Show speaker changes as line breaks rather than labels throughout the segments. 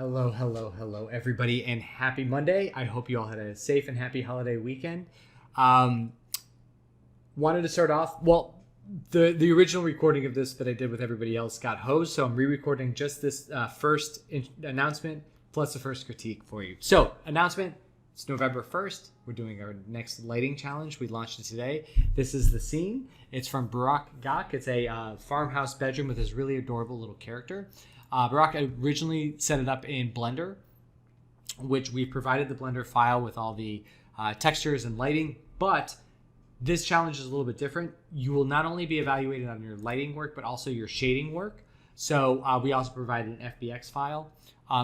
Hello, everybody, and happy Monday. I hope you all had a safe and happy holiday weekend. Wanted to start off, the original recording of this that I did with everybody else got hosed, so I'm re-recording just this first announcement plus the first critique for you. So, announcement, it's November 1st. We're doing our next lighting challenge. We launched it today. This is the scene. It's from Barack Gak. It's a farmhouse bedroom with this really adorable little character. Barack originally set it up in Blender, which we provided the Blender file with all the textures and lighting, but this challenge is a little bit different. You will not only be evaluated on your lighting work, but also your shading work. So we also provided an FBX file.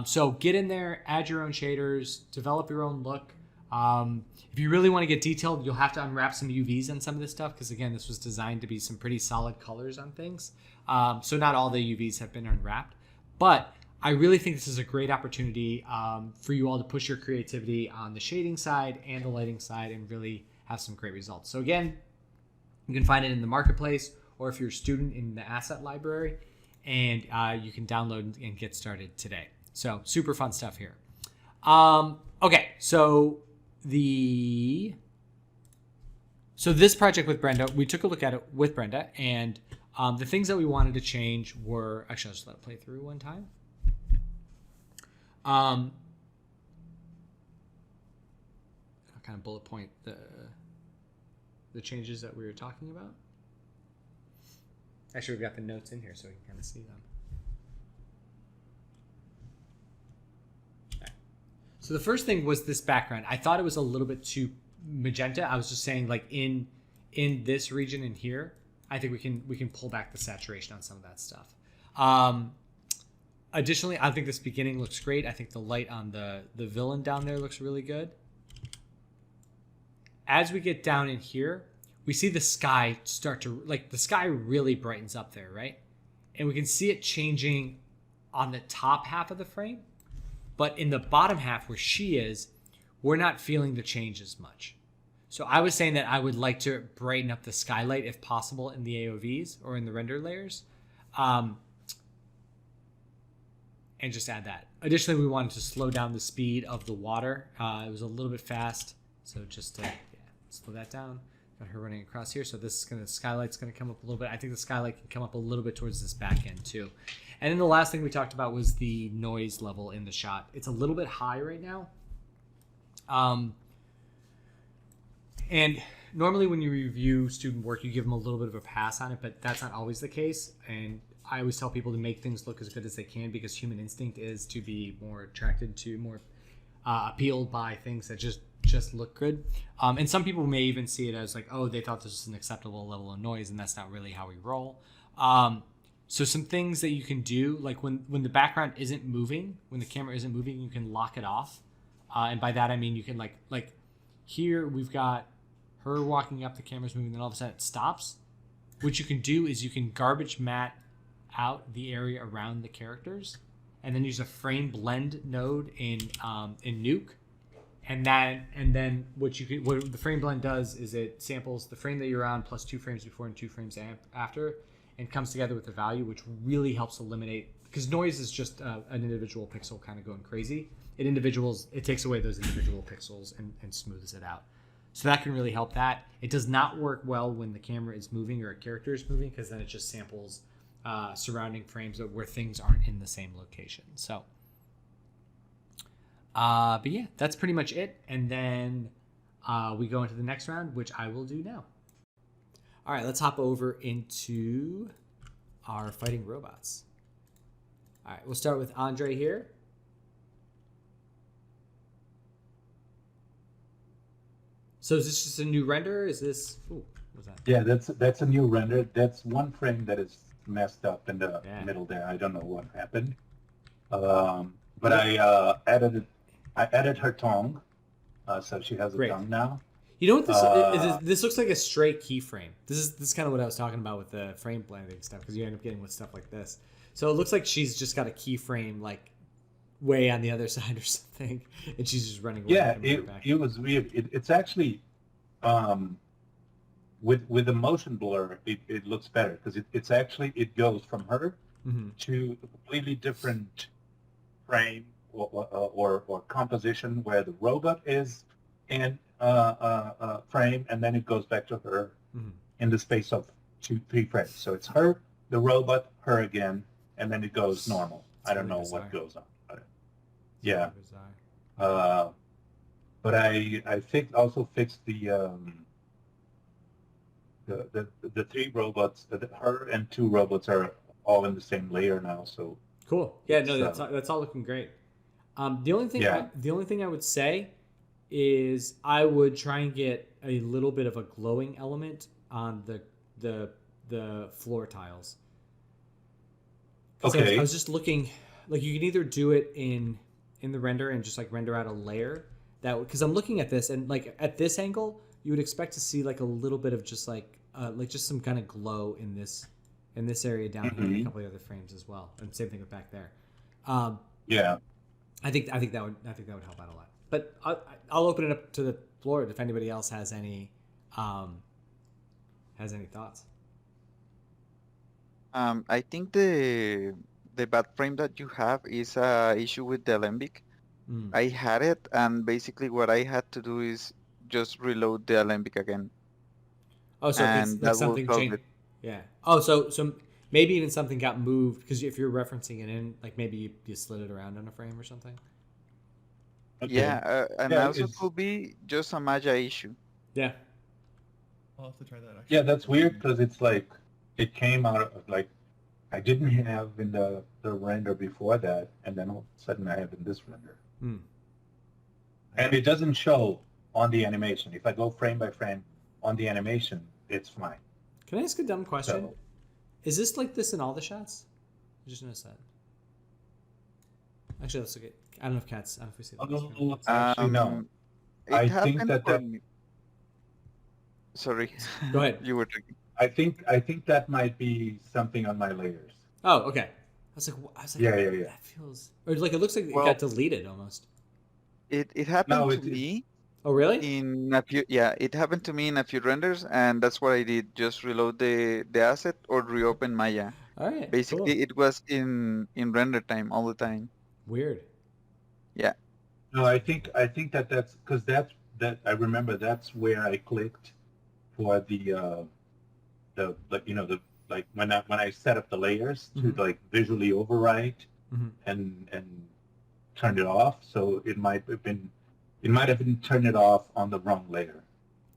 So get in there, add your own shaders, develop your own look. If you really want to get detailed, you'll have to unwrap some UVs on some of this stuff because, again, this was designed to be some pretty solid colors on things. So not all the UVs have been unwrapped. But I really think this is a great opportunity for you all to push your creativity on the shading side and the lighting side and really have some great results. So again, you can find it in the marketplace, or if you're a student, in the asset library, and you can download and get started today. So super fun stuff here. Okay, so this project with Brenda, we took a look at it with Brenda, and the things that we wanted to change were, actually, I'll just let it play through one time. I'll kind of bullet point the changes that we were talking about. Actually, we've got the notes in here so we can kind of see them. Okay. So the first thing was this background. I thought it was a little bit too magenta. I was just saying, like, in this region in here, I think we can pull back the saturation on some of that stuff. Additionally, I think this beginning looks great. I think the light on the villain down there looks really good. As we get down in here, we see the sky start to, like, the sky really brightens up there, right? And we can see it changing on the top half of the frame. But in the bottom half where she is, we're not feeling the change as much. So I was saying that I would like to brighten up the skylight if possible in the AOVs or in the render layers. And just add that. Additionally, we wanted to slow down the speed of the water. It was a little bit fast. So just to slow that down. Got her running across here. So this is the skylight's going to come up a little bit. I think the skylight can come up a little bit towards this back end too. And then the last thing we talked about was the noise level in the shot. It's a little bit high right now. And normally when you review student work, you give them a little bit of a pass on it, but that's not always the case. And I always tell people to make things look as good as they can because human instinct is to be more attracted to, more appealed by things that just look good. And some people may even see it as like, oh, they thought this was an acceptable level of noise, and that's not really how we roll. So some things that you can do, like when the background isn't moving, when the camera isn't moving, you can lock it off. And by that, I mean you can like here we've got her walking up, the camera's moving, then all of a sudden it stops. What you can do is you can garbage matte out the area around the characters, and then use a frame blend node in Nuke, and then what the frame blend does is it samples the frame that you're on plus 2 frames before and 2 frames after, and comes together with the value, which really helps eliminate, because noise is just an individual pixel kind of going crazy. It takes away those individual pixels and smooths it out. So that can really help that. It does not work well when the camera is moving or a character is moving, because then it just samples surrounding frames where things aren't in the same location. So, but yeah, that's pretty much it. And then we go into the next round, which I will do now. All right, let's hop over into our fighting robots. All right, we'll start with Andre here. So is this just a new render? Is this? Ooh, what was that?
Yeah, that's a new render. That's one frame that is messed up in the middle there. I don't know what happened. But I added her tongue, so she has a tongue now.
You know what this is? This looks like a stray keyframe. This is kind of what I was talking about with the frame blending stuff, because you end up getting with stuff like this. So it looks like she's just got a keyframe like way on the other side or something, and she's just running away.
Yeah, it was weird. It's actually with the motion blur, it looks better because it's actually, it goes from her to a completely different frame or composition where the robot is in frame, and then it goes back to her in the space of 2-3 frames. So it's her, the robot, her again, and then it goes normal. I don't know what goes on. But yeah. But I also fixed the 3 robots. Her and 2 robots are all in the same layer now. So
cool. Yeah, no, that's all looking great. The only thing I would say is I would try and get a little bit of a glowing element on the floor tiles.
Okay.
I was just looking, like you can either do it in the render and just like render out a layer that, because I'm looking at this and like at this angle you would expect to see like a little bit of just like just some kind of glow in this area down here and a couple of other frames as well, and same thing with back there.
Yeah.
I think that would help out a lot. But I'll open it up to the floor if anybody else has any thoughts.
I think the bad frame that you have is a issue with the alembic. I had it, and basically what I had to do is just reload the alembic again.
Oh, so
and
like something changed. Yeah. Oh, so maybe even something got moved, because if you're referencing it in, like maybe you slid it around on a frame or something.
Okay. Yeah, and also could be just a Maya issue.
Yeah.
I'll have to try that. Actually.
Yeah, that's weird because it's like it came out of like I didn't have in the render before that, and then all of a sudden I have in this render. And it doesn't show on the animation. If I go frame by frame on the animation, it's fine.
Can I ask a dumb question? Is this like this in all the shots? I just noticed that. Actually, let's look at. I don't know if cats. I don't know if we see that.
Actually, no. I think that.
Sorry.
Go ahead.
You were talking.
I think that might be something on my layers.
Oh, okay. I was like,
yeah.
That feels, or like it looks like it got deleted almost.
It happened to me.
Oh, really?
It happened to me in a few renders, and that's what I did. Just reload the asset or reopen Maya.
All right.
Basically,
cool.
It was in render time all the time.
Weird.
Yeah. No, I think that's because that I remember that's where I clicked for the when I set up the layers to like visually overwrite and turned it off. So it might have been turned it off on the wrong layer.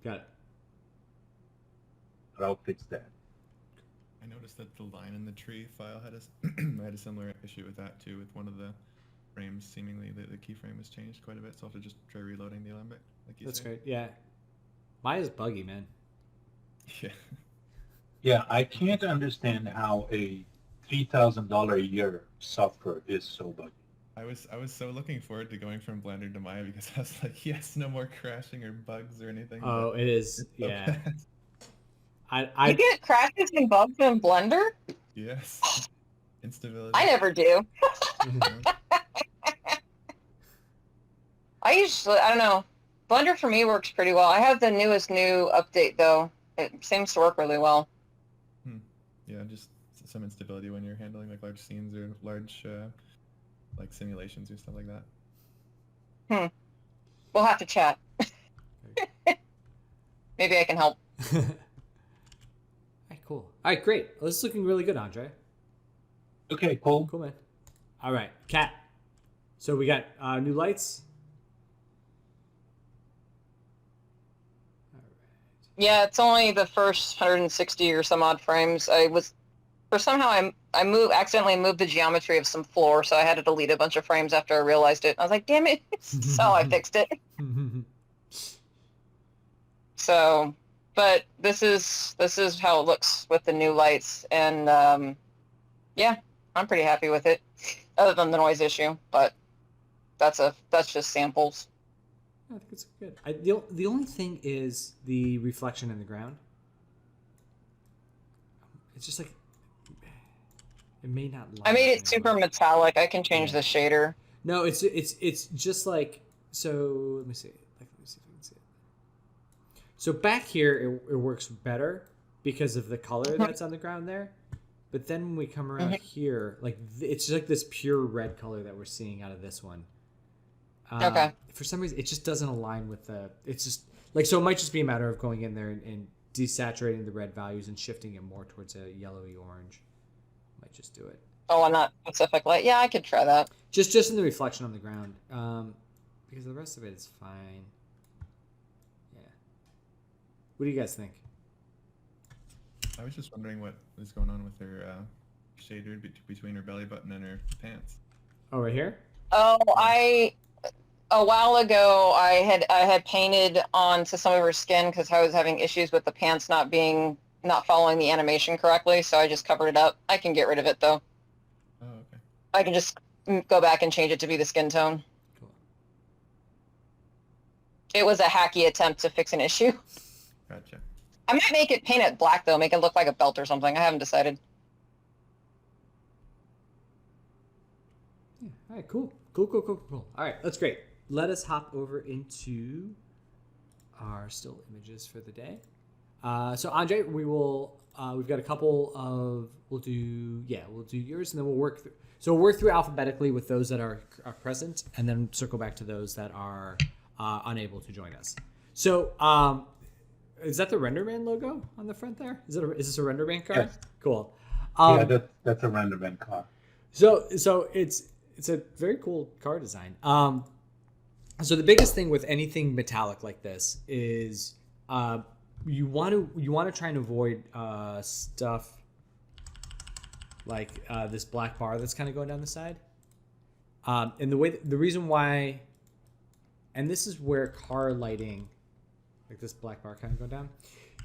Got it.
But I'll fix that.
I noticed that the line in the tree file had I had a similar issue with that too. With one of the frames, seemingly the keyframe has changed quite a bit. So I'll have to just try reloading the alembic.
That's great. Yeah, Maya's buggy, man.
Yeah.
Yeah, I can't understand how a $3,000 a year software is so buggy.
I was so looking forward to going from Blender to Maya because I was like, yes, no more crashing or bugs or anything.
Oh, it is. Yeah.
You get crashes and bugs in Blender?
Yes. Instability.
I never do. I don't know. Blender for me works pretty well. I have the newest new update though. It seems to work really well.
Yeah, just some instability when you're handling like large scenes or large like simulations or stuff like that.
We'll have to chat. Maybe I can help.
All right, cool. All right, great. Well, this is looking really good, Andre.
Okay, cool.
Cool, man. All right, Kat. So we got new lights.
Yeah, it's only the first 160 or some odd frames. I accidentally moved the geometry of some floor, so I had to delete a bunch of frames after I realized it. I was like, damn it. So I fixed it. So, but this is how it looks with the new lights, and yeah, I'm pretty happy with it, other than the noise issue, but that's just samples.
I think it's good. The only thing is the reflection in the ground. It's just like it may not.
I made it super metallic. I can change the shader.
No, it's just like so. Let me see. Let me see if I can see it. So back here, it works better because of the color that's on the ground there. But then when we come around here, like it's like this pure red color that we're seeing out of this one.
Okay.
For some reason, it just doesn't align with the. It's just like so. It might just be a matter of going in there and desaturating the red values and shifting it more towards a yellowy orange. Might just do it.
Oh, on that specific light. Yeah, I could try that.
Just in the reflection on the ground, because the rest of it is fine. Yeah. What do you guys think?
I was just wondering what is going on with her shader between her belly button and her pants.
Oh, right here.
Oh, a while ago I had painted onto some of her skin because I was having issues with the pants not following the animation correctly, so I just covered it up. I can get rid of it though.
Oh, okay.
I can just go back and change it to be the skin tone.
Cool.
It was a hacky attempt to fix an issue.
Gotcha.
I might paint it black though, make it look like a belt or something. I haven't decided.
Yeah. All right. Cool. All right. That's great. Let us hop over into our still images for the day. So Andre, we will. We've got a couple of. We'll do yours, and then we'll work through. So we'll work through alphabetically with those that are present, and then circle back to those that are unable to join us. So. Is that the RenderMan logo on the front there? Is this a RenderMan car?
Yes.
Cool.
Yeah, that's a RenderMan car.
So it's a very cool car design. So the biggest thing with anything metallic like this is you want to try and avoid stuff like this black bar that's kind of going down the side. And the reason why, and this is where car lighting. Like this black bar kind of going down.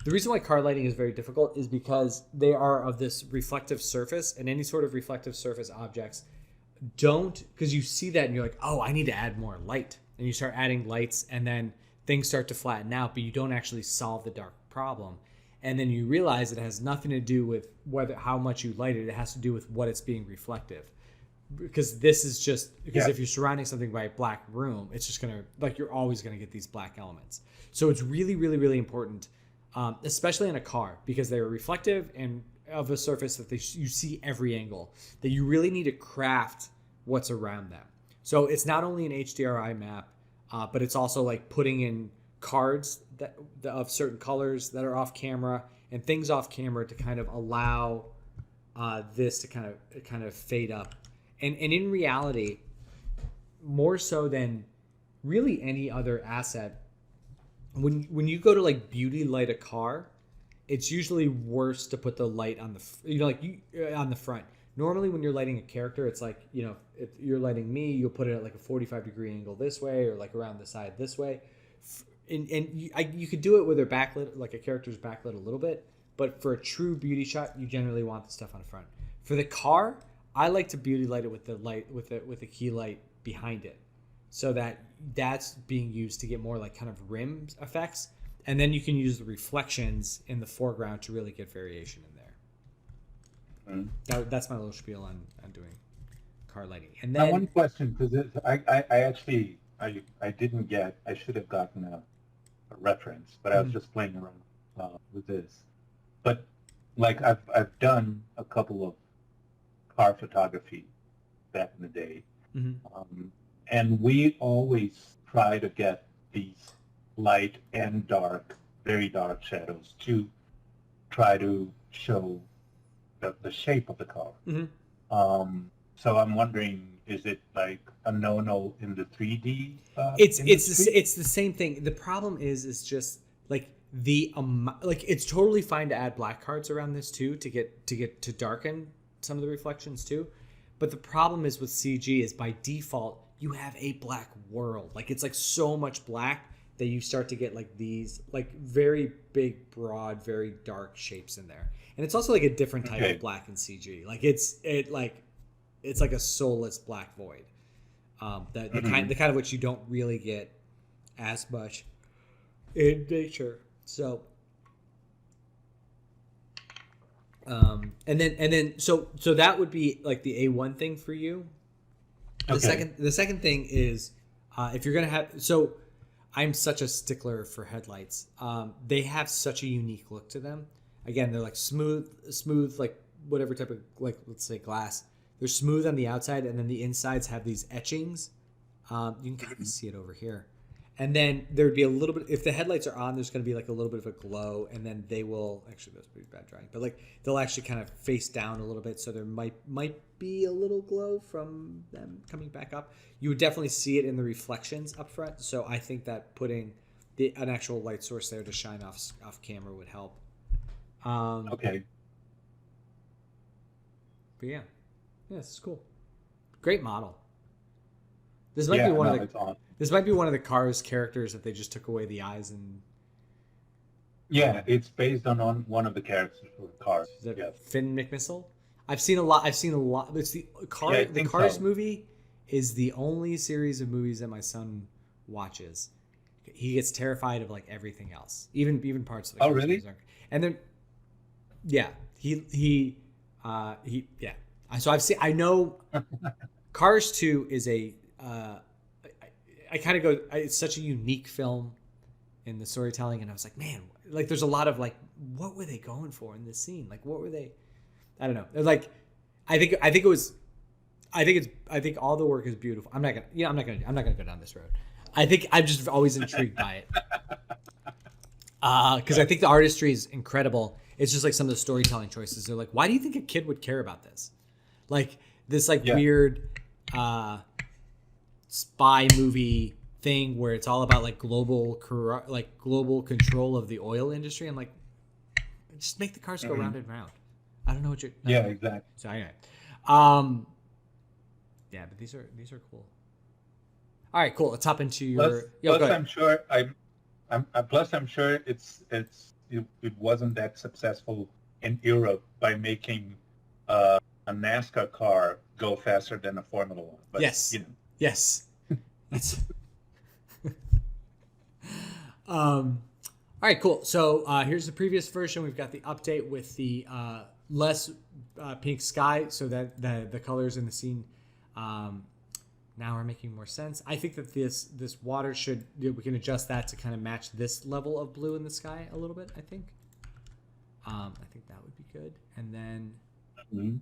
The reason why car lighting is very difficult is because they are of this reflective surface, and any sort of reflective surface objects because you see that and you're like, oh, I need to add more light. And you start adding lights, and then things start to flatten out, but you don't actually solve the dark problem. And then you realize it has nothing to do with how much you light it. It has to do with what it's being reflective. Because if you're surrounding something by a black room, it's just you're always gonna get these black elements. So it's really, really, really important, especially in a car, because they're reflective and of a surface that you see every angle, that you really need to craft what's around them. So it's not only an HDRI map, but it's also like putting in cards of certain colors that are off camera and things off camera to kind of allow this to kind of fade up. And in reality, more so than really any other asset, when you go to like beauty light a car, it's usually worse to put the light on on the front. Normally, when you're lighting a character, it's like, if you're lighting me, you'll put it at like a 45-degree angle this way, or like around the side this way. And you could do it with a backlit, like a character's backlit a little bit, but for a true beauty shot, you generally want the stuff on the front. For the car, I like to beauty light it with the light with a key light behind it, so that's being used to get more like kind of rim effects, and then you can use the reflections in the foreground to really get variation in there. That's my little spiel on doing car lighting. And then
one question, because I didn't get. I should have gotten a reference, but I was just playing around with this. But like I've done a couple of car photography back in the day. And we always try to get these light and dark, very dark shadows to try to show the shape of the car. So I'm wondering, is it like a no-no in the 3D?
It's the same thing. The problem is just like it's totally fine to add black cards around this too to get to darken some of the reflections too, but the problem is with CG is by default you have a black world. Like it's like so much black that you start to get like these like very big, broad, very dark shapes in there. And it's also like a different type of black in CG. Like it's like a soulless black void. The kind of which you don't really get as much in nature. So and then so that would be like the A1 thing for you. The second thing is if you're gonna have, so I'm such a stickler for headlights. They have such a unique look to them. Again, they're like smooth like whatever type of, like, let's say glass. They're smooth on the outside, and then the insides have these etchings. You can kind of see it over here. And then there would be a little bit, if the headlights are on, there's going to be like a little bit of a glow, and then they will, actually that's pretty bad drawing, but like they'll actually kind of face down a little bit, so there might be a little glow from them coming back up. You would definitely see it in the reflections up front, so I think that putting an actual light source there to shine off camera would help.
Okay.
But yeah, this is cool. Great model. This might be one of the. This might be one of the Cars characters that they just took away the eyes and.
Yeah, it's based on one of the characters for Cars.
Is that
yeah.
Finn McMissile? I've seen a lot. It's the car.
Yeah,
the Cars movie is the only series of movies that my son watches. He gets terrified of like everything else, even parts of the.
Oh, really?
And then, yeah, he yeah. So I know Cars 2 is a. I kind of go. It's such a unique film in the storytelling, and I was like, man, like there's a lot of like, what were they going for in this scene? Like, what were they? I don't know. Like, I think all the work is beautiful. I'm not gonna go down this road. I think I'm just always intrigued by it because I think the artistry is incredible. It's just like some of the storytelling choices. They're like, why do you think a kid would care about this? Like this, weird. Spy movie thing where it's all about like global control of the oil industry. I'm like, just make the cars go round and round. I don't know what you're.
Yeah, exactly.
So anyway, yeah, but these are cool. All right, cool. Let's hop into your.
Plus, I'm sure I'm sure it wasn't that successful in Europe by making a NASCAR car go faster than a Formula One. But,
yes.
You know.
Yes. That's. All right, cool. So here's the previous version. We've got the update with the less pink sky, so that the colors in the scene now are making more sense. I think that this water we can adjust that to kind of match this level of blue in the sky a little bit. I think that would be good. And then.
Mm-hmm.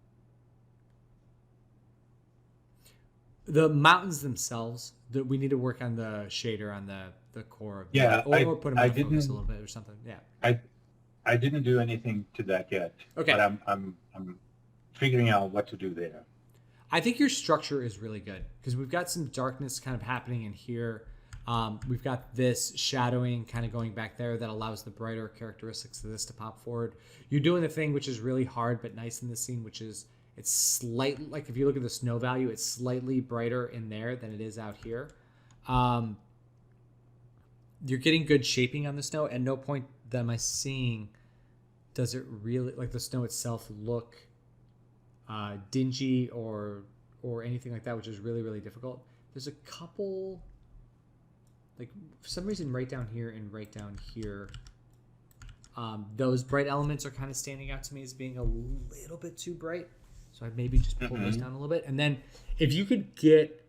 The mountains themselves, we need to work on the shader on the core of them. Or put them on focus a little bit or something. Yeah.
I didn't do anything to that yet.
Okay.
But I'm figuring out what to do there.
I think your structure is really good because we've got some darkness kind of happening in here. We've got this shadowing kind of going back there that allows the brighter characteristics of this to pop forward. You're doing the thing which is really hard but nice in this scene, which is it's slightly, like if you look at the snow value, it's slightly brighter in there than it is out here. You're getting good shaping on the snow. At no point am I seeing, does it really, like the snow itself look dingy or anything like that, which is really, really difficult. There's a couple, like for some reason right down here and right down here, those bright elements are kind of standing out to me as being a little bit too bright. So I'd maybe just pull those down a little bit. And then if you could get...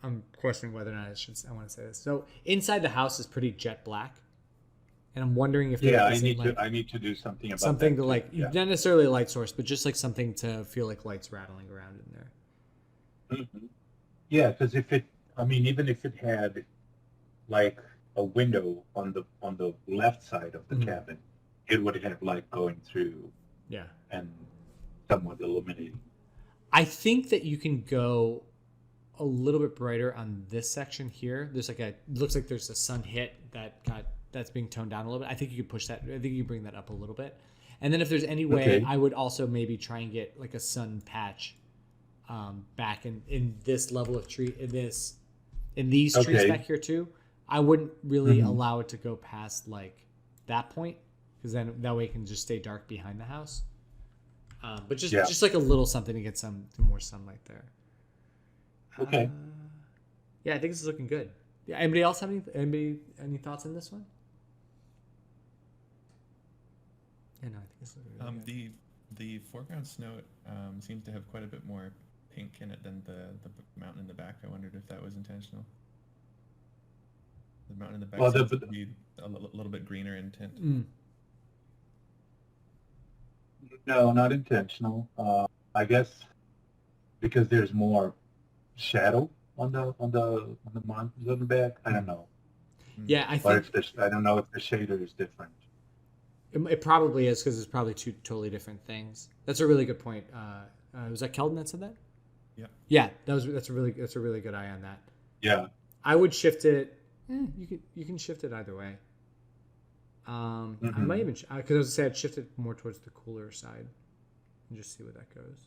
I'm questioning whether or not I want to say this. So inside the house is pretty jet black. And I'm wondering if...
Yeah, I need to do something about
something
that
to like...
Yeah.
Not necessarily a light source, but just like something to feel like lights rattling around in there.
Mm-hmm. Yeah, because even if it had like a window on the left side of the cabin, it would have light going through.
Yeah.
And somewhat illuminating.
I think that you can go a little bit brighter on this section here. There's like looks like there's a sun hit that's being toned down a little bit. I think you could push that. I think you can bring that up a little bit. And then if there's any way, I would also maybe try and get like a sun patch back in this level of tree, in these trees back here too. I wouldn't really allow it to go past like that point, because then that way it can just stay dark behind the house. But just like a little something to get some more sunlight there.
Okay.
Yeah, I think this is looking good. Yeah, anybody else have any thoughts on this one? Yeah, no, I think this is really good.
The foreground snow seems to have quite a bit more pink in it than the mountain in the back. I wondered if that was intentional. The mountain in the back
Well,
seems to be a little bit greener in tint.
No, not intentional. I guess because there's more shadow on the mountains on the back. I don't know.
Yeah, I
Or
think
if I don't know if the shader is different.
it probably is because it's probably two totally different things. That's a really good point. Was that Keldon that said that?
Yeah.
Yeah, that's a really good eye on that.
Yeah.
I would shift it. You can shift it either way. I might even because I was say I'd shift it more towards the cooler side and just see where that goes.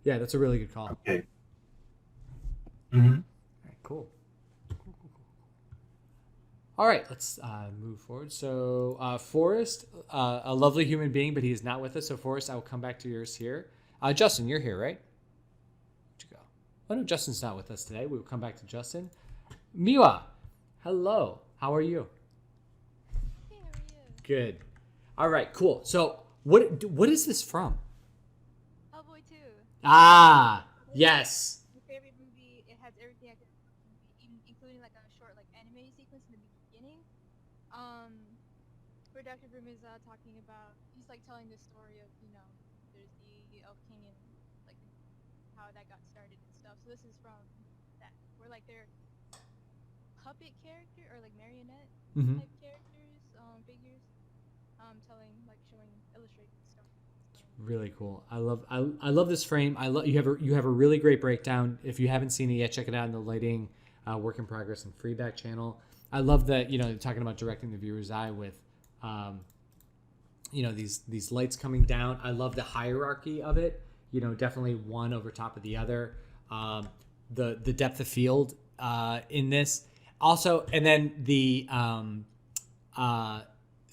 Yeah, that's a really good call.
Okay.
All right, cool. All right, let's move forward. So, Forrest, a lovely human being, but he is not with us. So, Forrest, I will come back to yours here. Justin, you're here, right? Where'd you go? Oh, no, Justin's not with us today. We will come back to Justin. Miwa, hello. How are you?
Hey, how are you?
Good. All right, cool. So, what is this from?
Hellboy 2.
Ah, yes.
My favorite movie. It has everything I could including like a short like anime sequence in the beginning. Where Dr. Broom is talking about, he's like telling the story of, there's the Elf King and like how that got started and stuff. So this is from that, where like they're puppet character or like marionette type characters, figures, showing illustrated stuff.
Really cool. I love this frame. You have a really great breakdown. If you haven't seen it yet, check it out in the lighting work in progress and feedback channel. I love that talking about directing the viewer's eye with these lights coming down. I love the hierarchy of it. Definitely one over top of the other. The depth of field in this also, and then the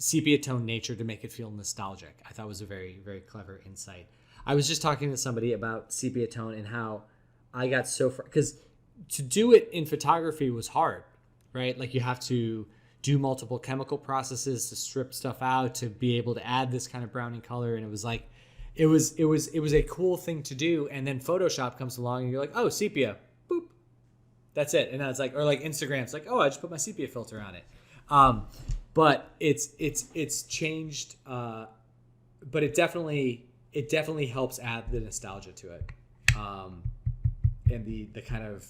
sepia tone nature to make it feel nostalgic. I thought was a very, very clever insight. I was just talking to somebody about sepia tone and how I got so far, because to do it in photography was hard, right? Like you have to do multiple chemical processes to strip stuff out to be able to add this kind of browning color. And it was like, it was a cool thing to do. And then Photoshop comes along and you're like, oh, sepia, boop. That's it. And now it's like, or like Instagram's like, oh, I just put my sepia filter on it. But it's changed, but it definitely helps add the nostalgia to it, and the kind of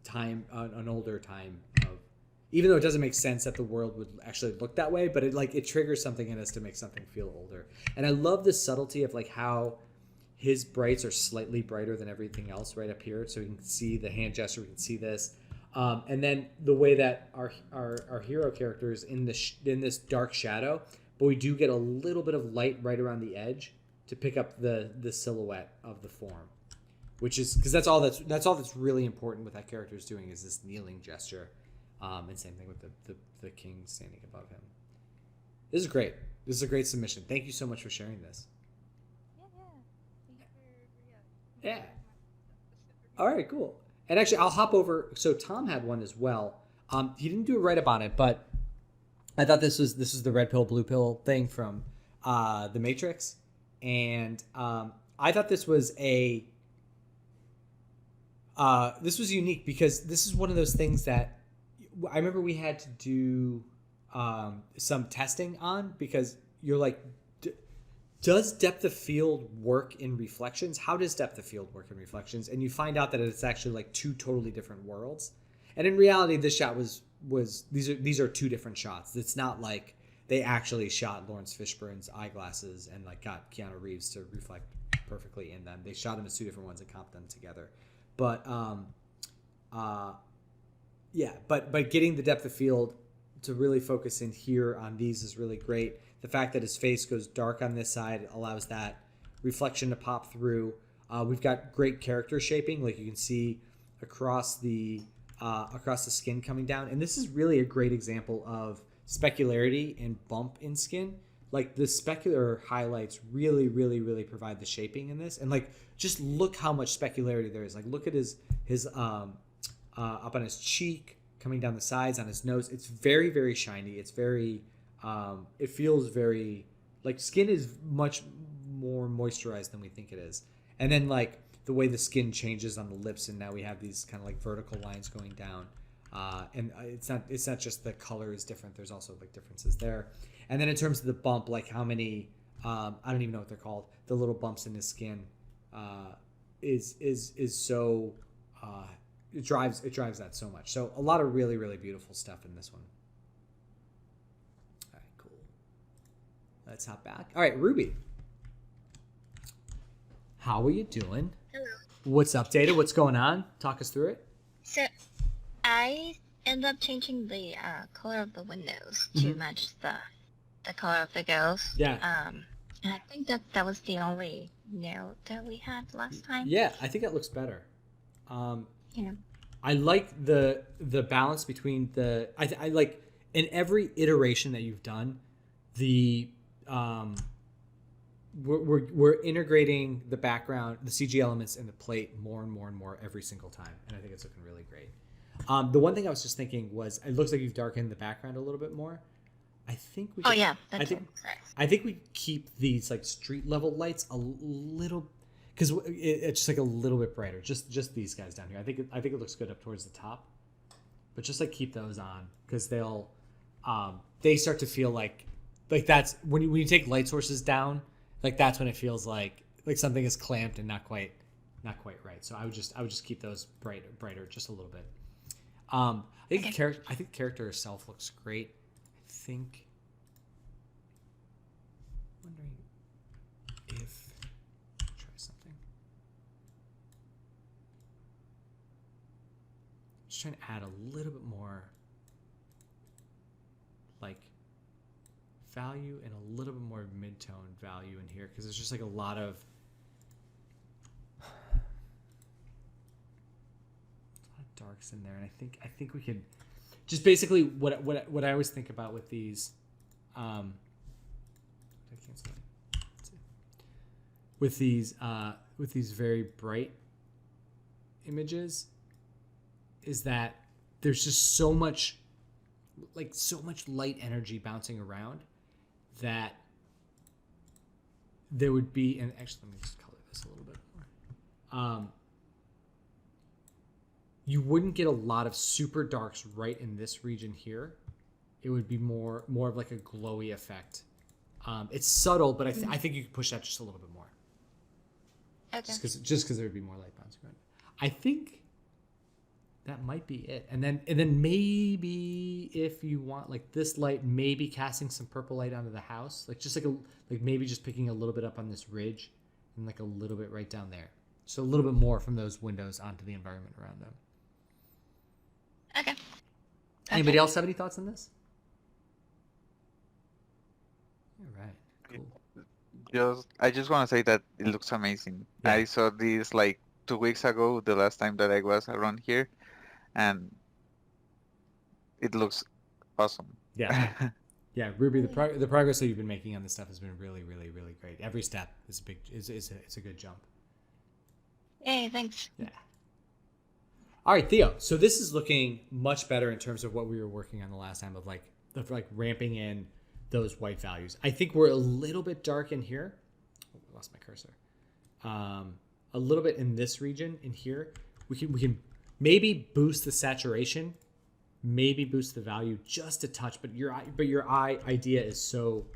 time, an older time of, even though it doesn't make sense that the world would actually look that way, but it triggers something in us to make something feel older. And I love the subtlety of like how his brights are slightly brighter than everything else right up here, so we can see the hand gesture, we can see this. And then the way that our hero character is in this dark shadow, but we do get a little bit of light right around the edge to pick up the silhouette of the form, which is because that's all that's really important what that character is doing is this kneeling gesture, and same thing with the king standing above him. This is great. This is a great submission. Thank you so much for sharing this.
Thank you for
Yeah. All right, cool. And actually, I'll hop over. So Tom had one as well. He didn't do a write-up on it, but I thought this was the red pill, blue pill thing from The Matrix. And I thought this was unique because this is one of those things that I remember we had to do some testing on, because you're like, does depth of field work in reflections? How does depth of field work in reflections? And you find out that it's actually like two totally different worlds. And in reality, this shot was these are two different shots. It's not like they actually shot Lawrence Fishburne's eyeglasses and like got Keanu Reeves to reflect perfectly in them. They shot them as two different ones and comped them together. But but getting the depth of field to really focus in here on these is really great. The fact that his face goes dark on this side allows that reflection to pop through. We've got great character shaping, like you can see across the skin coming down. And this is really a great example of specularity and bump in skin. Like the specular highlights really, really, really provide the shaping in this. And like, just look how much specularity there is. Like, look at his up on his cheek, coming down the sides, on his nose. It's very, very shiny. It's very, it feels very, like skin is much more moisturized than we think it is. And then like the way the skin changes on the lips, and now we have these kind of like vertical lines going down. And it's not just the color is different. There's also like differences there. And then in terms of the bump, like how many, I don't even know what they're called. The little bumps in his skin, is so, it drives that so much. So a lot of really, really beautiful stuff in this one. All right, cool. Let's hop back. All right, Ruby. How are you doing?
Hello.
What's updated? What's going on? Talk us through it.
So, I ended up changing the color of the windows to match the color of the girls.
Yeah.
And I think that was the only note that we had last time.
Yeah, I think that looks better.
Yeah.
I like the balance between the. I like in every iteration that you've done, the we're integrating the background, the CG elements in the plate more and more and more every single time, and I think it's looking really great. The one thing I was just thinking was, it looks like you've darkened the background a little bit more. I think we.
Yeah, that's it.
I think we keep these like street level lights a little, because it's just like a little bit brighter. Just these guys down here. I think it looks good up towards the top, but just like keep those on, because they start to feel like that's when you take light sources down, like that's when it feels like something is clamped and not quite right. So I would just keep those brighter just a little bit. I think the character herself looks great. Wondering if try something. Just trying to add a little bit more like value and a little bit more mid-tone value in here, because there's just like a lot of darks in there, and I think we could just basically what I always think about with these with these very bright images is that there's just so much light energy bouncing around that there would be, and actually let me just color this a little bit more. You wouldn't get a lot of super darks right in this region here. It would be more of like a glowy effect. It's subtle, but I think you could push that just a little bit more.
Okay.
Just because there would be more light bouncing around. I think that might be it. And then maybe if you want like this light, maybe casting some purple light onto the house, like maybe just picking a little bit up on this ridge and like a little bit right down there. So a little bit more from those windows onto the environment around them.
Okay.
Anybody else have any thoughts on this? All right. Cool.
I just want to say that it looks amazing.
Yeah.
I saw this like 2 weeks ago, the last time that I was around here, and it looks awesome.
Yeah. Yeah, Ruby, the progress that you've been making on this stuff has been really, really, really great. Every step is a good jump.
Hey, thanks.
Yeah. All right, Theo. So this is looking much better in terms of what we were working on the last time of like ramping in those white values. I think we're a little bit dark in here. Oh, I lost my cursor. A little bit in this region in here. We can maybe boost the saturation, maybe boost the value just a touch. But your eye idea is so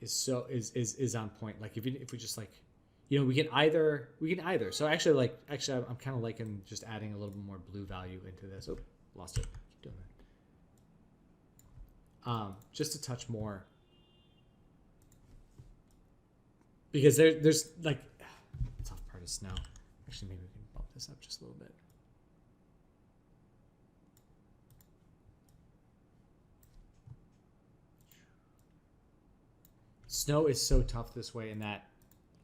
is on point. Like if we just like. You know, we can either. So actually, I'm kind of liking just adding a little bit more blue value into this. Oh, lost it. Keep doing that. Just a touch more, because there's like the tough part is snow. Actually, maybe we can bump this up just a little bit. Snow is so tough this way in that,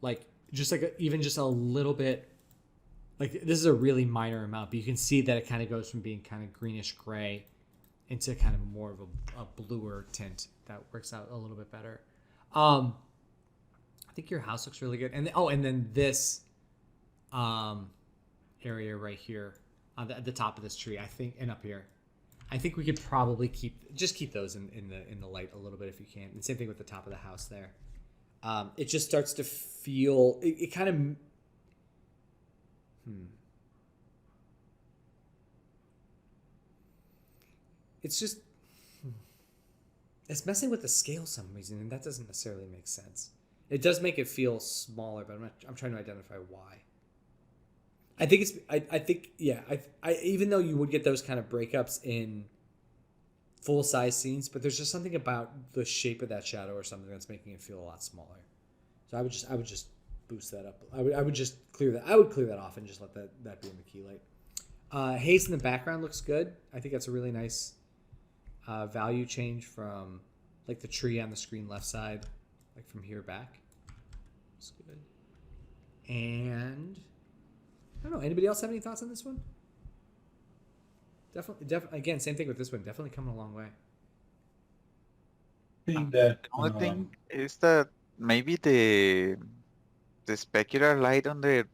like. Just like even just a little bit, like this is a really minor amount, but you can see that it kind of goes from being kind of greenish gray into kind of more of a bluer tint that works out a little bit better. I think your house looks really good, and then this area right here at the top of this tree, I think, and up here, I think we could probably keep those in the light a little bit if you can. And same thing with the top of the house there. It just starts to feel it kind of it's just it's messing with the scale for some reason, and that doesn't necessarily make sense. It does make it feel smaller, but I'm trying to identify why. I think it's I think yeah, I even though you would get those kind of breakups in full size scenes, but there's just something about the shape of that shadow or something that's making it feel a lot smaller. So I would just boost that up. I would just clear that. I would clear that off and just let that be in the key light. Haze in the background looks good. I think that's a really nice value change from like the tree on the screen left side, like from here back. Looks good. And I don't know. Anybody else have any thoughts on this one? Definitely. Again, same thing with this one. Definitely coming a long way.
I think that
The only thing is that maybe the specular light on the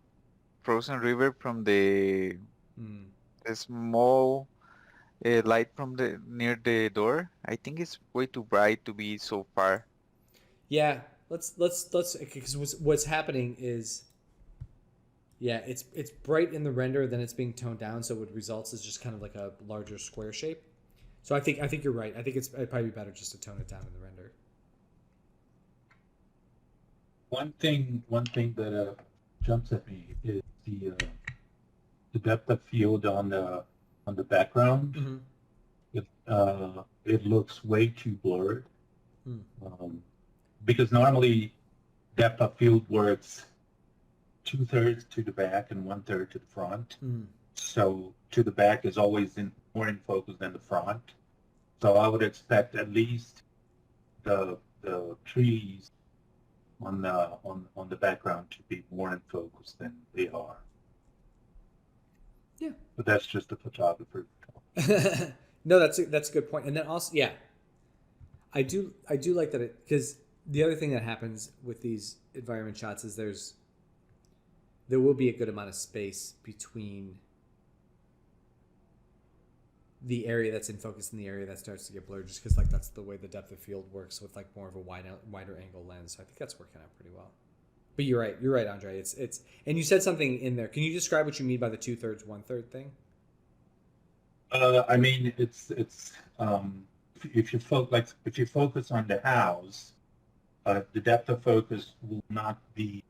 frozen river from the small light from the near the door, I think it's way too bright to be so far.
Yeah, let's because what's happening is, yeah, it's bright in the render, then it's being toned down, so what results is just kind of like a larger square shape. So I think you're right. I think it'd probably be better just to tone it down in the render.
one thing that jumps at me is the depth of field on the background.
Mm-hmm.
It looks way too blurred. Because normally depth of field works 2/3 to the back and 1/3 to the front. So to the back is always more in focus than the front. So I would expect at least the trees on the background to be more in focus than they are.
Yeah.
But that's just a photographer.
No, that's a good point. And then also, yeah, I do like that because the other thing that happens with these environment shots is there will be a good amount of space between the area that's in focus and the area that starts to get blurred, just because like that's the way the depth of field works with like more of a wider angle lens. So I think that's working out pretty well. But you're right, Andre. It's and you said something in there. Can you describe what you mean by the 2/3, 1/3 thing?
I mean, it's if you focus on the house, the depth of focus will not be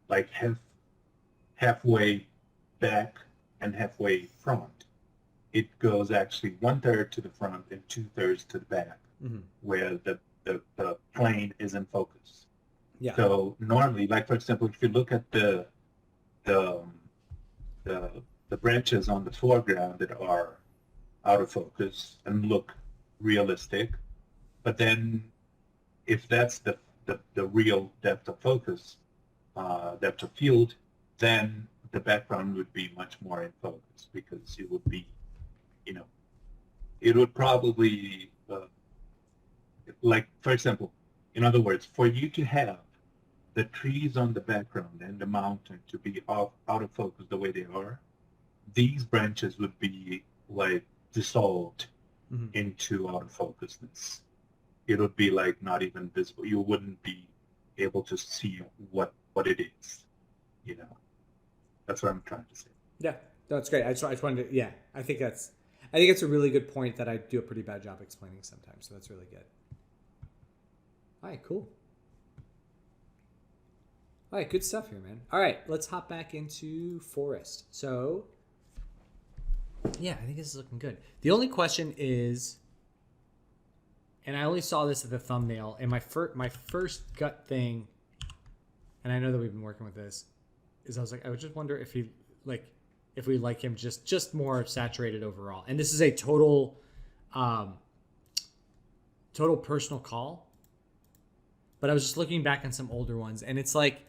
like halfway back and halfway front. It goes actually 1/3 to the front and 2/3 to the back, where the plane is in focus.
Yeah.
So normally, like for example, if you look at the branches on the foreground that are out of focus and look realistic, but then if that's the real depth of focus, depth of field, then the background would be much more in focus because it would be, it would probably, like, for example, in other words, for you to have the trees on the background and the mountain to be out of focus the way they are, these branches would be like dissolved into out of focusness. It would be like not even visible. You wouldn't be able to see what it is. That's what I'm trying to say.
Yeah, that's great. I just wanted to, yeah, I think it's a really good point that I do a pretty bad job explaining sometimes. So that's really good. All right, cool. All right, good stuff here, man. All right, let's hop back into Forrest. So, yeah, I think this is looking good. The only question is, and I only saw this at the thumbnail, and my first gut thing, and I know that we've been working with this, is I was like, I would just wonder if we like him just more saturated overall. And this is a total personal call. But I was just looking back on some older ones, and it's like,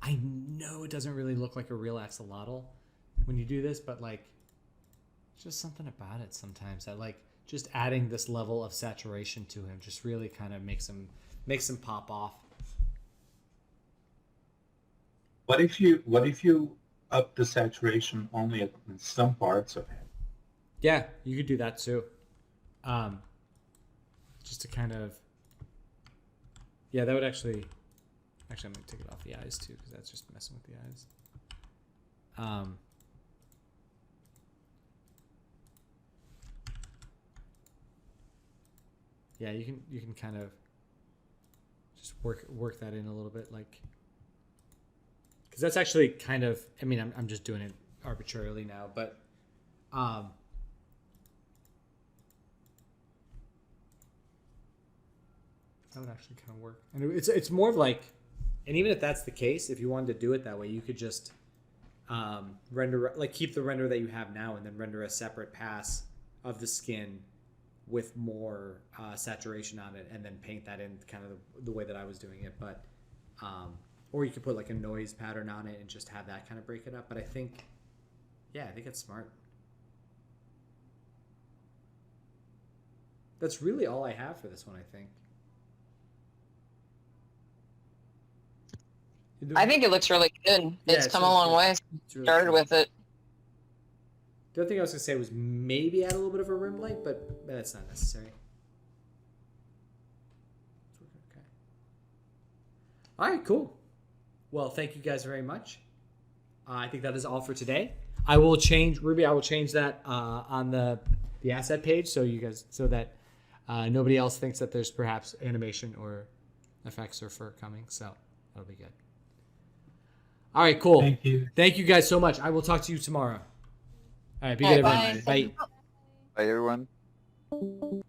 I know it doesn't really look like a real axolotl when you do this, but like, just something about it sometimes that like just adding this level of saturation to him just really kind of makes him pop off.
What if you up the saturation only in some parts of it?
Yeah, you could do that too. Just to kind of, yeah, that would actually I'm going to take it off the eyes too, because that's just messing with the eyes. yeah, you can kind of just work that in a little bit, like, because that's actually kind of, I mean, I'm just doing it arbitrarily now, but that would actually kind of work. And it's more of like, and even if that's the case, if you wanted to do it that way, you could just render, like, keep the render that you have now and then render a separate pass of the skin with more saturation on it, and then paint that in kind of the way that I was doing it. But or you could put like a noise pattern on it and just have that kind of break it up. But I think it's smart. That's really all I have for this one, I think.
I think it looks really good. It's come a long way.
Really
Started
cool.
with it.
The other thing I was going to say was maybe add a little bit of a rim light, but that's not necessary. Okay. All right, cool. Well, thank you guys very much. I think that is all for today. I will change, Ruby, I will change that on the asset page so that nobody else thinks that there's perhaps animation or effects or fur coming. So that'll be good. All right, cool.
Thank you.
Thank you guys so much. I will talk to you tomorrow. All right, be
All
good,
right,
everyone. Bye.
Bye, everyone.